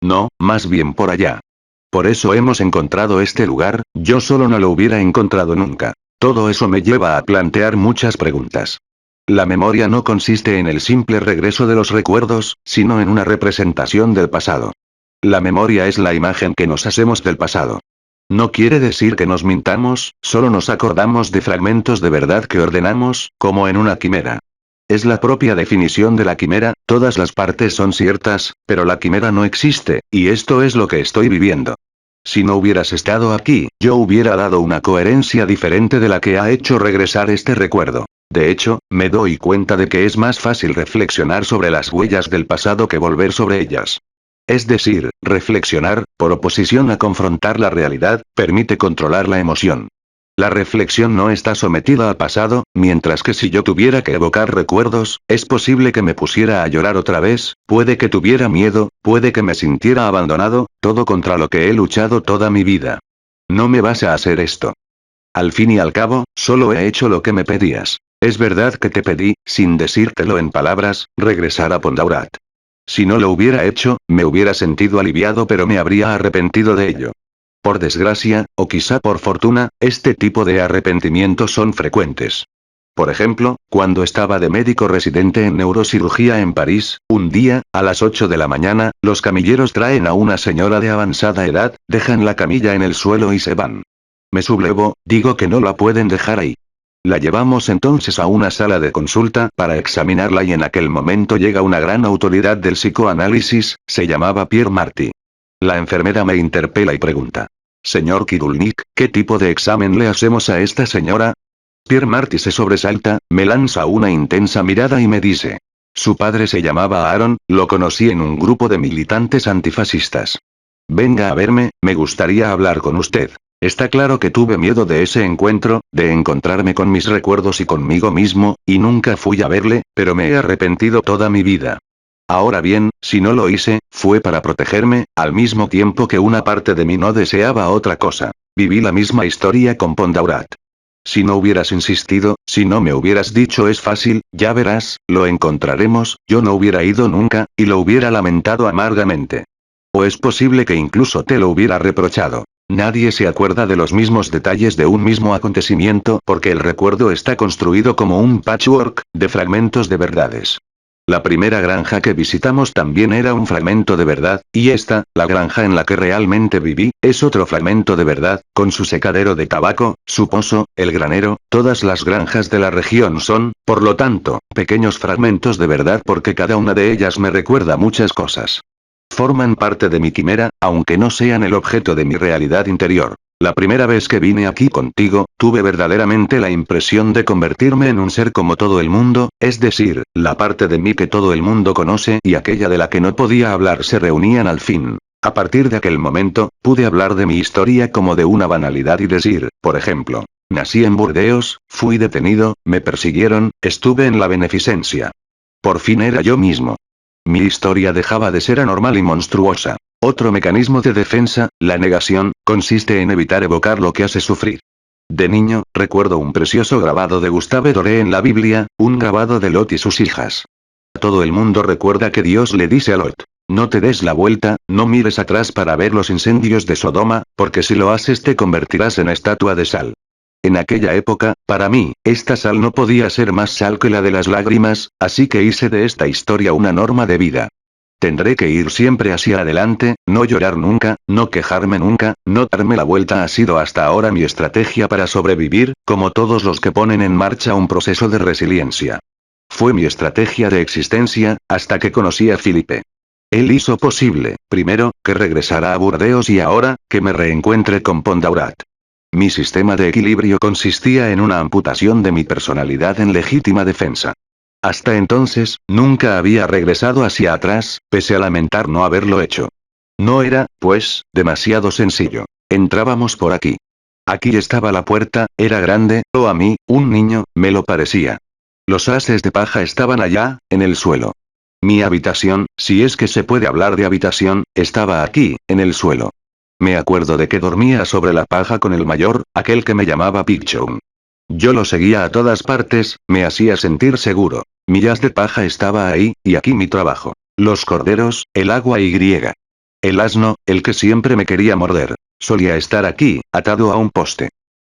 [SPEAKER 1] No, más bien por allá. Por eso hemos encontrado este lugar, yo solo no lo hubiera encontrado nunca. Todo eso me lleva a plantear muchas preguntas. La memoria no consiste en el simple regreso de los recuerdos, sino en una representación del pasado. La memoria es la imagen que nos hacemos del pasado. No quiere decir que nos mintamos, solo nos acordamos de fragmentos de verdad que ordenamos, como en una quimera. Es la propia definición de la quimera, todas las partes son ciertas, pero la quimera no existe, y esto es lo que estoy viviendo. Si no hubieras estado aquí, yo hubiera dado una coherencia diferente de la que ha hecho regresar este recuerdo. De hecho, me doy cuenta de que es más fácil reflexionar sobre las huellas del pasado que volver sobre ellas. Es decir, reflexionar, por oposición a confrontar la realidad, permite controlar la emoción. La reflexión no está sometida al pasado, mientras que si yo tuviera que evocar recuerdos, es posible que me pusiera a llorar otra vez, puede que tuviera miedo, puede que me sintiera abandonado, todo contra lo que he luchado toda mi vida. No me vas a hacer esto. Al fin y al cabo, solo he hecho lo que me pedías. Es verdad que te pedí, sin decírtelo en palabras, regresar a Pondaurat. Si no lo hubiera hecho, me hubiera sentido aliviado, pero me habría arrepentido de ello. Por desgracia, o quizá por fortuna, este tipo de arrepentimientos son frecuentes. Por ejemplo, cuando estaba de médico residente en neurocirugía en París, un día, a las 8 de la mañana, los camilleros traen a una señora de avanzada edad, dejan la camilla en el suelo y se van. Me sublevo, digo que no la pueden dejar ahí. La llevamos entonces a una sala de consulta para examinarla y en aquel momento llega una gran autoridad del psicoanálisis, se llamaba Pierre Marty. La enfermera me interpela y pregunta. Señor Kidulnik, ¿qué tipo de examen le hacemos a esta señora? Pierre Marty se sobresalta, me lanza una intensa mirada y me dice. Su padre se llamaba Aaron, lo conocí en un grupo de militantes antifascistas. Venga a verme, me gustaría hablar con usted. Está claro que tuve miedo de ese encuentro, de encontrarme con mis recuerdos y conmigo mismo, y nunca fui a verle, pero me he arrepentido toda mi vida. Ahora bien, si no lo hice, fue para protegerme, al mismo tiempo que una parte de mí no deseaba otra cosa. Viví la misma historia con Pondaurat. Si no hubieras insistido, si no me hubieras dicho es fácil, ya verás, lo encontraremos, yo no hubiera ido nunca, y lo hubiera lamentado amargamente. O es posible que incluso te lo hubiera reprochado. Nadie se acuerda de los mismos detalles de un mismo acontecimiento porque el recuerdo está construido como un patchwork, de fragmentos de verdades. La primera granja que visitamos también era un fragmento de verdad, y esta, la granja en la que realmente viví, es otro fragmento de verdad, con su secadero de tabaco, su pozo, el granero, todas las granjas de la región son, por lo tanto, pequeños fragmentos de verdad porque cada una de ellas me recuerda muchas cosas. Forman parte de mi quimera, aunque no sean el objeto de mi realidad interior. La primera vez que vine aquí contigo, tuve verdaderamente la impresión de convertirme en un ser como todo el mundo, es decir, la parte de mí que todo el mundo conoce y aquella de la que no podía hablar se reunían al fin. A partir de aquel momento, pude hablar de mi historia como de una banalidad y decir, por ejemplo, nací en Burdeos, fui detenido, me persiguieron, estuve en la beneficencia. Por fin era yo mismo. Mi historia dejaba de ser anormal y monstruosa. Otro mecanismo de defensa, la negación, consiste en evitar evocar lo que hace sufrir. De niño, recuerdo un precioso grabado de Gustave Doré en la Biblia, un grabado de Lot y sus hijas. Todo el mundo recuerda que Dios le dice a Lot: no te des la vuelta, no mires atrás para ver los incendios de Sodoma, porque si lo haces te convertirás en estatua de sal. En aquella época, para mí, esta sal no podía ser más sal que la de las lágrimas, así que hice de esta historia una norma de vida. Tendré que ir siempre hacia adelante, no llorar nunca, no quejarme nunca, no darme la vuelta ha sido hasta ahora mi estrategia para sobrevivir, como todos los que ponen en marcha un proceso de resiliencia. Fue mi estrategia de existencia, hasta que conocí a Felipe. Él hizo posible, primero, que regresara a Burdeos y ahora, que me reencuentre con Pondaurat. Mi sistema de equilibrio consistía en una amputación de mi personalidad en legítima defensa. Hasta entonces, nunca había regresado hacia atrás, pese a lamentar no haberlo hecho. No era, pues, demasiado sencillo. Entrábamos por aquí. Aquí estaba la puerta, era grande, o a mí, un niño, me lo parecía. Los haces de paja estaban allá, en el suelo. Mi habitación, si es que se puede hablar de habitación, estaba aquí, en el suelo. Me acuerdo de que dormía sobre la paja con el mayor, aquel que me llamaba Picchum. Yo lo seguía a todas partes, me hacía sentir seguro. Mi haz de paja estaba ahí, y aquí mi trabajo. Los corderos, el agua y griega. El asno, el que siempre me quería morder, solía estar aquí, atado a un poste.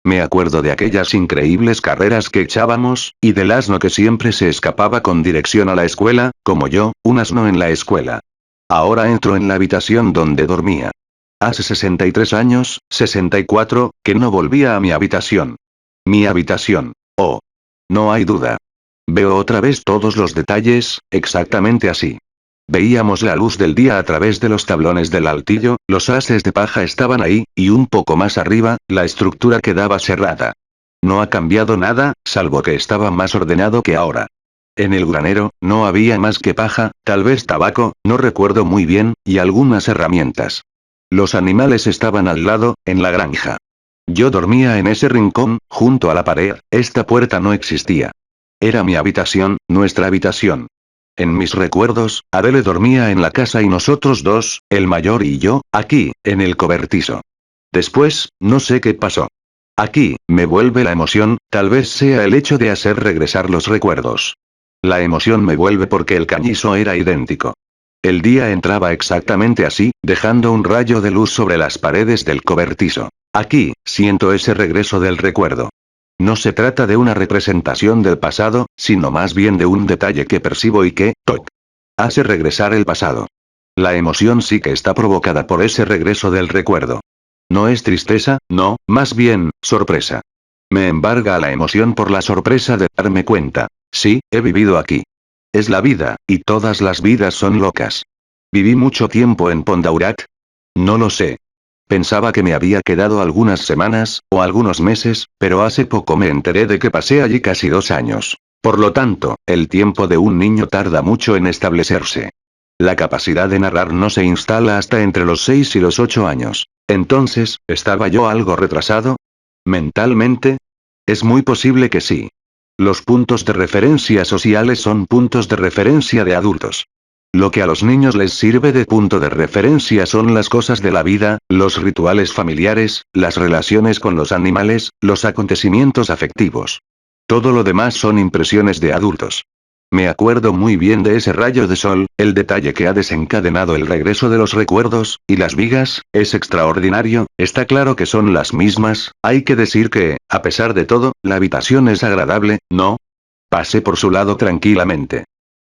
[SPEAKER 1] Me acuerdo de aquellas increíbles carreras que echábamos, y del asno que siempre se escapaba con dirección a la escuela, como yo, un asno en la escuela. Ahora entro en la habitación donde dormía. Hace 63 años, 64, que no volvía a mi habitación. Mi habitación. Oh. No hay duda. Veo otra vez todos los detalles, exactamente así. Veíamos la luz del día a través de los tablones del altillo, los haces de paja estaban ahí, y un poco más arriba, la estructura quedaba cerrada. No ha cambiado nada, salvo que estaba más ordenado que ahora. En el granero, no había más que paja, tal vez tabaco, no recuerdo muy bien, y algunas herramientas. Los animales estaban al lado, en la granja. Yo dormía en ese rincón, junto a la pared, esta puerta no existía. Era mi habitación, nuestra habitación. En mis recuerdos, Adele dormía en la casa y nosotros dos, el mayor y yo, aquí, en el cobertizo. Después, no sé qué pasó. Aquí, me vuelve la emoción, tal vez sea el hecho de hacer regresar los recuerdos. La emoción me vuelve porque el cañizo era idéntico. El día entraba exactamente así, dejando un rayo de luz sobre las paredes del cobertizo. Aquí, siento ese regreso del recuerdo. No se trata de una representación del pasado, sino más bien de un detalle que percibo y que, toc, hace regresar el pasado. La emoción sí que está provocada por ese regreso del recuerdo. No es tristeza, no, más bien, sorpresa. Me embarga la emoción por la sorpresa de darme cuenta. Sí, he vivido aquí. Es la vida, y todas las vidas son locas. ¿Viví mucho tiempo en Pondaurat? No lo sé. Pensaba que me había quedado algunas semanas, o algunos meses, pero hace poco me enteré de que pasé allí casi 2 años. Por lo tanto, el tiempo de un niño tarda mucho en establecerse. La capacidad de narrar no se instala hasta entre los 6 y los 8 años. Entonces, ¿estaba yo algo retrasado? ¿Mentalmente? Es muy posible que sí. Los puntos de referencia sociales son puntos de referencia de adultos. Lo que a los niños les sirve de punto de referencia son las cosas de la vida, los rituales familiares, las relaciones con los animales, los acontecimientos afectivos. Todo lo demás son impresiones de adultos. Me acuerdo muy bien de ese rayo de sol, el detalle que ha desencadenado el regreso de los recuerdos, y las vigas, es extraordinario, está claro que son las mismas, hay que decir que, a pesar de todo, la habitación es agradable, ¿no? Pasé por su lado tranquilamente.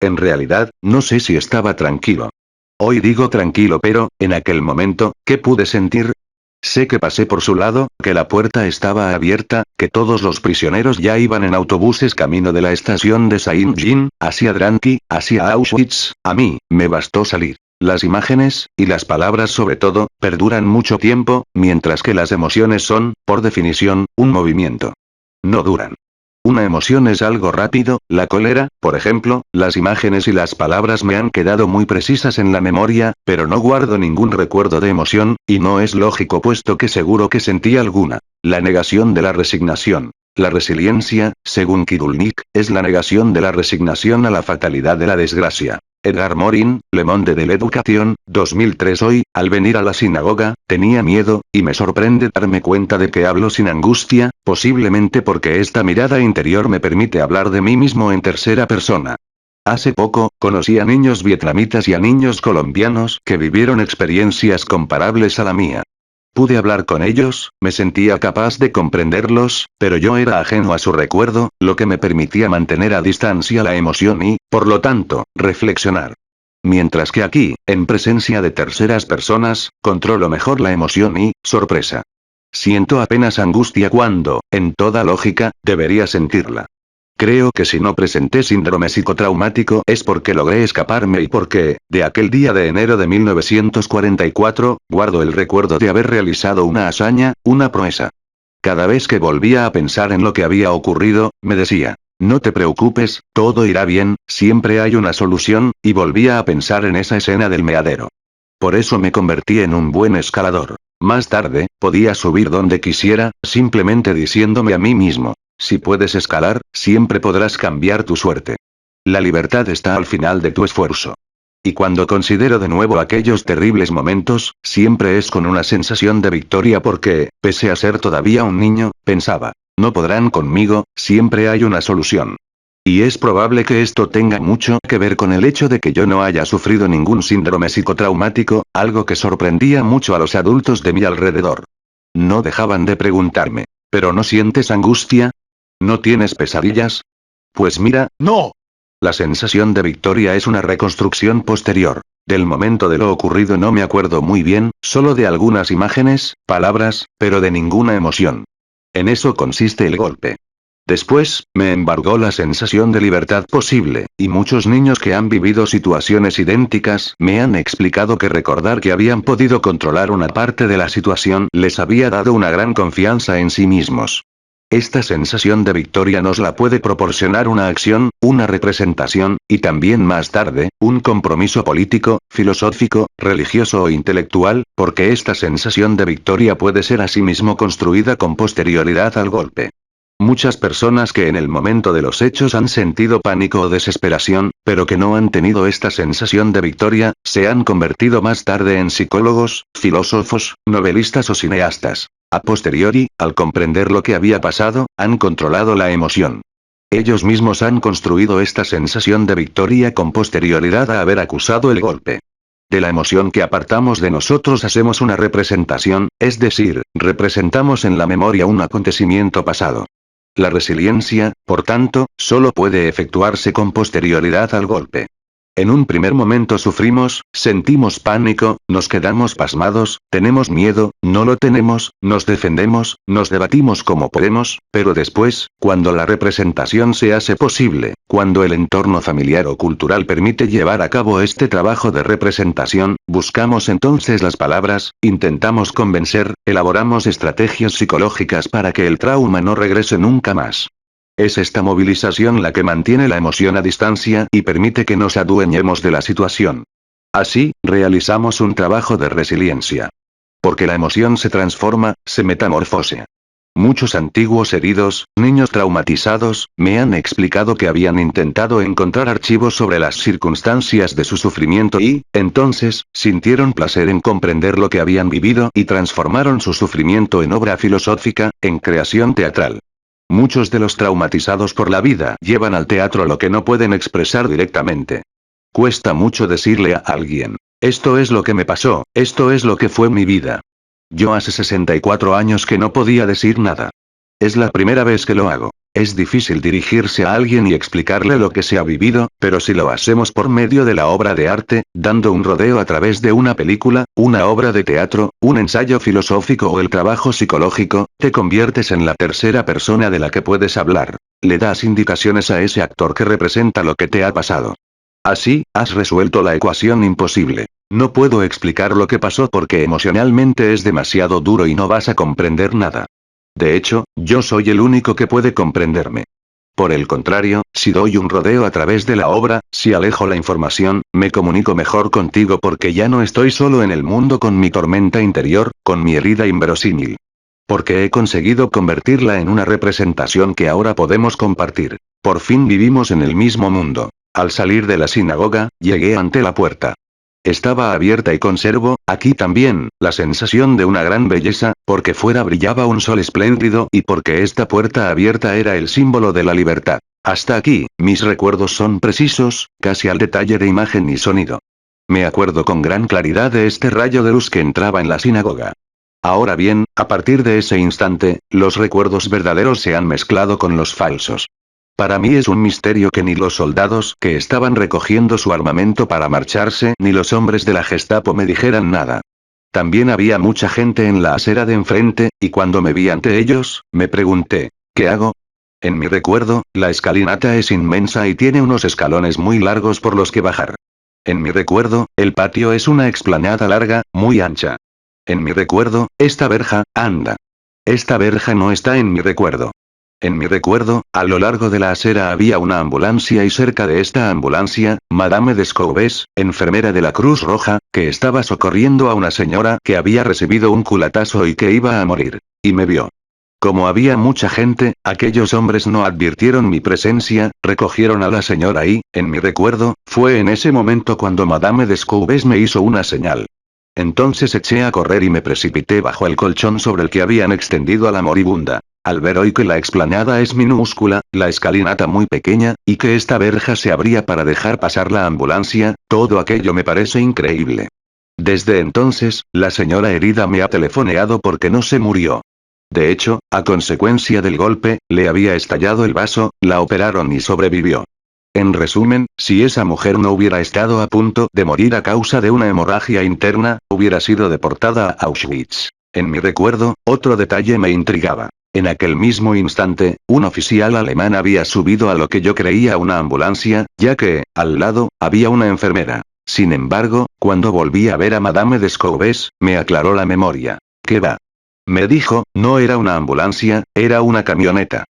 [SPEAKER 1] En realidad, no sé si estaba tranquilo. Hoy digo tranquilo, pero, en aquel momento, ¿qué pude sentir? Sé que pasé por su lado, que la puerta estaba abierta, que todos los prisioneros ya iban en autobuses camino de la estación de Saint-Jean, hacia Drancy, hacia Auschwitz. A mí, me bastó salir. Las imágenes, y las palabras sobre todo, perduran mucho tiempo, mientras que las emociones son, por definición, un movimiento. No duran. Una emoción es algo rápido, la cólera, por ejemplo, las imágenes y las palabras me han quedado muy precisas en la memoria, pero no guardo ningún recuerdo de emoción, y no es lógico puesto que seguro que sentí alguna. La negación de la resignación. La resiliencia, según Kirill, es la negación de la resignación a la fatalidad de la desgracia. Edgar Morin, Le Monde de l'Education, 2003. Hoy, al venir a la sinagoga, tenía miedo, y me sorprende darme cuenta de que hablo sin angustia, posiblemente porque esta mirada interior me permite hablar de mí mismo en tercera persona. Hace poco, conocí a niños vietnamitas y a niños colombianos que vivieron experiencias comparables a la mía. Pude hablar con ellos, me sentía capaz de comprenderlos, pero yo era ajeno a su recuerdo, lo que me permitía mantener a distancia la emoción y, por lo tanto, reflexionar. Mientras que aquí, en presencia de terceras personas, controlo mejor la emoción y, sorpresa. Siento apenas angustia cuando, en toda lógica, debería sentirla. Creo que si no presenté síndrome psicotraumático es porque logré escaparme y porque, de aquel día de enero de 1944, guardo el recuerdo de haber realizado una hazaña, una proeza. Cada vez que volvía a pensar en lo que había ocurrido, me decía, no te preocupes, todo irá bien, siempre hay una solución, y volvía a pensar en esa escena del meadero. Por eso me convertí en un buen escalador. Más tarde, podía subir donde quisiera, simplemente diciéndome a mí mismo. Si puedes escalar, siempre podrás cambiar tu suerte. La libertad está al final de tu esfuerzo. Y cuando considero de nuevo aquellos terribles momentos, siempre es con una sensación de victoria porque, pese a ser todavía un niño, pensaba, no podrán conmigo, siempre hay una solución. Y es probable que esto tenga mucho que ver con el hecho de que yo no haya sufrido ningún síndrome psicotraumático, algo que sorprendía mucho a los adultos de mi alrededor. No dejaban de preguntarme, ¿pero no sientes angustia? ¿No tienes pesadillas? Pues mira, no. La sensación de victoria es una reconstrucción posterior. Del momento de lo ocurrido no me acuerdo muy bien, solo de algunas imágenes, palabras, pero de ninguna emoción. En eso consiste el golpe. Después, me embargó la sensación de libertad posible, y muchos niños que han vivido situaciones idénticas me han explicado que recordar que habían podido controlar una parte de la situación les había dado una gran confianza en sí mismos. Esta sensación de victoria nos la puede proporcionar una acción, una representación, y también más tarde, un compromiso político, filosófico, religioso o intelectual, porque esta sensación de victoria puede ser asimismo construida con posterioridad al golpe. Muchas personas que en el momento de los hechos han sentido pánico o desesperación, pero que no han tenido esta sensación de victoria, se han convertido más tarde en psicólogos, filósofos, novelistas o cineastas. A posteriori, al comprender lo que había pasado, han controlado la emoción. Ellos mismos han construido esta sensación de victoria con posterioridad a haber acusado el golpe. De la emoción que apartamos de nosotros hacemos una representación, es decir, representamos en la memoria un acontecimiento pasado. La resiliencia, por tanto, solo puede efectuarse con posterioridad al golpe. En un primer momento sufrimos, sentimos pánico, nos quedamos pasmados, tenemos miedo, no lo tenemos, nos defendemos, nos debatimos como podemos, pero después, cuando la representación se hace posible, cuando el entorno familiar o cultural permite llevar a cabo este trabajo de representación, buscamos entonces las palabras, intentamos convencer, elaboramos estrategias psicológicas para que el trauma no regrese nunca más. Es esta movilización la que mantiene la emoción a distancia y permite que nos adueñemos de la situación. Así, realizamos un trabajo de resiliencia. Porque la emoción se transforma, se metamorfose. Muchos antiguos heridos, niños traumatizados, me han explicado que habían intentado encontrar archivos sobre las circunstancias de su sufrimiento y, entonces, sintieron placer en comprender lo que habían vivido y transformaron su sufrimiento en obra filosófica, en creación teatral. Muchos de los traumatizados por la vida llevan al teatro lo que no pueden expresar directamente. Cuesta mucho decirle a alguien, esto es lo que me pasó, esto es lo que fue mi vida. Yo hace 64 años que no podía decir nada. Es la primera vez que lo hago. Es difícil dirigirse a alguien y explicarle lo que se ha vivido, pero si lo hacemos por medio de la obra de arte, dando un rodeo a través de una película, una obra de teatro, un ensayo filosófico o el trabajo psicológico, te conviertes en la tercera persona de la que puedes hablar. Le das indicaciones a ese actor que representa lo que te ha pasado. Así, has resuelto la ecuación imposible. No puedo explicar lo que pasó porque emocionalmente es demasiado duro y no vas a comprender nada. De hecho, yo soy el único que puede comprenderme. Por el contrario, si doy un rodeo a través de la obra, si alejo la información, me comunico mejor contigo porque ya no estoy solo en el mundo con mi tormenta interior, con mi herida inverosímil. Porque he conseguido convertirla en una representación que ahora podemos compartir. Por fin vivimos en el mismo mundo. Al salir de la sinagoga, llegué ante la puerta. Estaba abierta y conservo, aquí también, la sensación de una gran belleza, porque fuera brillaba un sol espléndido y porque esta puerta abierta era el símbolo de la libertad. Hasta aquí, mis recuerdos son precisos, casi al detalle de imagen y sonido. Me acuerdo con gran claridad de este rayo de luz que entraba en la sinagoga. Ahora bien, a partir de ese instante, los recuerdos verdaderos se han mezclado con los falsos. Para mí es un misterio que ni los soldados que estaban recogiendo su armamento para marcharse ni los hombres de la Gestapo me dijeran nada. También había mucha gente en la acera de enfrente, y cuando me vi ante ellos, me pregunté, ¿qué hago? En mi recuerdo, la escalinata es inmensa y tiene unos escalones muy largos por los que bajar. En mi recuerdo, el patio es una explanada larga, muy ancha. En mi recuerdo, esta verja, anda. Esta verja no está en mi recuerdo. En mi recuerdo, a lo largo de la acera había una ambulancia y cerca de esta ambulancia, Madame Descoubes, enfermera de la Cruz Roja, que estaba socorriendo a una señora que había recibido un culatazo y que iba a morir. Y me vio. Como había mucha gente, aquellos hombres no advirtieron mi presencia, recogieron a la señora y, en mi recuerdo, fue en ese momento cuando Madame Descoubes me hizo una señal. Entonces eché a correr y me precipité bajo el colchón sobre el que habían extendido a la moribunda. Al ver hoy que la explanada es minúscula, la escalinata muy pequeña, y que esta verja se abría para dejar pasar la ambulancia, todo aquello me parece increíble. Desde entonces, la señora herida me ha telefoneado porque no se murió. De hecho, a consecuencia del golpe, le había estallado el vaso, la operaron y sobrevivió. En resumen, si esa mujer no hubiera estado a punto de morir a causa de una hemorragia interna, hubiera sido deportada a Auschwitz. En mi recuerdo, otro detalle me intrigaba. En aquel mismo instante, un oficial alemán había subido a lo que yo creía una ambulancia, ya que, al lado, había una enfermera. Sin embargo, cuando volví a ver a Madame Descoubes, me aclaró la memoria. ¿Qué va? Me dijo, no era una ambulancia, era una camioneta.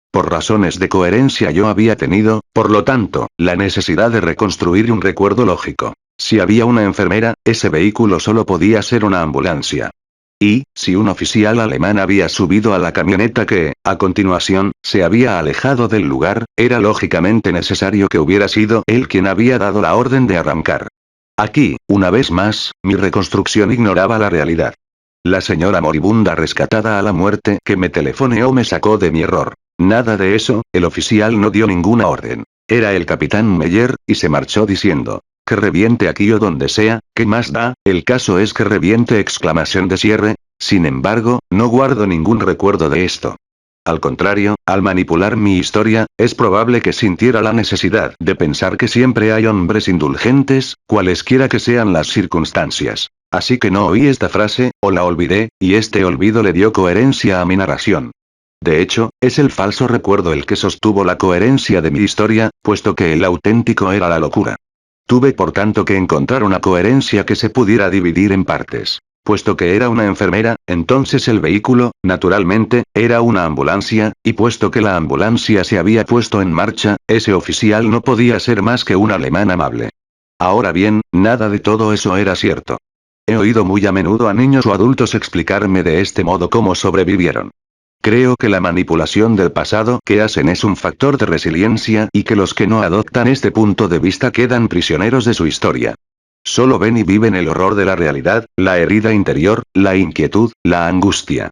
[SPEAKER 1] Por razones de coherencia yo había tenido, por lo tanto, la necesidad de reconstruir un recuerdo lógico. Si había una enfermera, ese vehículo solo podía ser una ambulancia. Y, si un oficial alemán había subido a la camioneta que, a continuación, se había alejado del lugar, era lógicamente necesario que hubiera sido él quien había dado la orden de arrancar. Aquí, una vez más, mi reconstrucción ignoraba la realidad. La señora moribunda rescatada a la muerte que me telefoneó me sacó de mi error. Nada de eso, el oficial no dio ninguna orden. Era el capitán Meyer, y se marchó diciendo, que reviente aquí o donde sea, ¿qué más da? El caso es que reviente exclamación de cierre. Sin embargo, no guardo ningún recuerdo de esto. Al contrario, al manipular mi historia, es probable que sintiera la necesidad de pensar que siempre hay hombres indulgentes, cualesquiera que sean las circunstancias. Así que no oí esta frase, o la olvidé, y este olvido le dio coherencia a mi narración. De hecho, es el falso recuerdo el que sostuvo la coherencia de mi historia, puesto que el auténtico era la locura. Tuve por tanto que encontrar una coherencia que se pudiera dividir en partes. Puesto que era una enfermera, entonces el vehículo, naturalmente, era una ambulancia, y puesto que la ambulancia se había puesto en marcha, ese oficial no podía ser más que un alemán amable. Ahora bien, nada de todo eso era cierto. He oído muy a menudo a niños o adultos explicarme de este modo cómo sobrevivieron. Creo que la manipulación del pasado que hacen es un factor de resiliencia y que los que no adoptan este punto de vista quedan prisioneros de su historia. Solo ven y viven el horror de la realidad, la herida interior, la inquietud, la angustia.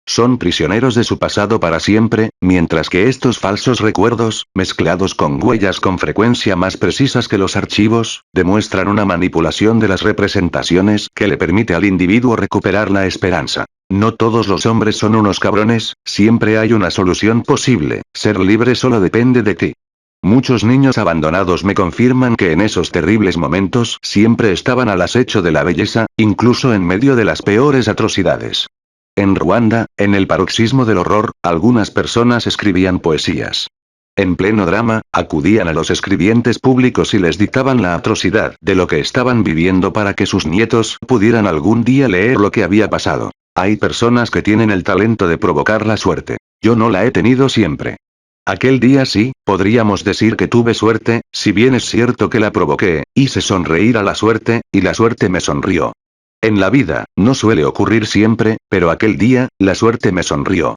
[SPEAKER 1] Son prisioneros de su pasado para siempre, mientras que estos falsos recuerdos, mezclados con huellas con frecuencia más precisas que los archivos, demuestran una manipulación de las representaciones que le permite al individuo recuperar la esperanza. No todos los hombres son unos cabrones, siempre hay una solución posible, ser libre solo depende de ti. Muchos niños abandonados me confirman que en esos terribles momentos siempre estaban al acecho de la belleza, incluso en medio de las peores atrocidades. En Ruanda, en el paroxismo del horror, algunas personas escribían poesías. En pleno drama, acudían a los escribientes públicos y les dictaban la atrocidad de lo que estaban viviendo para que sus nietos pudieran algún día leer lo que había pasado. Hay personas que tienen el talento de provocar la suerte. Yo no la he tenido siempre. Aquel día sí, podríamos decir que tuve suerte, si bien es cierto que la provoqué, hice sonreír a la suerte, y la suerte me sonrió. En la vida, no suele ocurrir siempre, pero aquel día, la suerte me sonrió.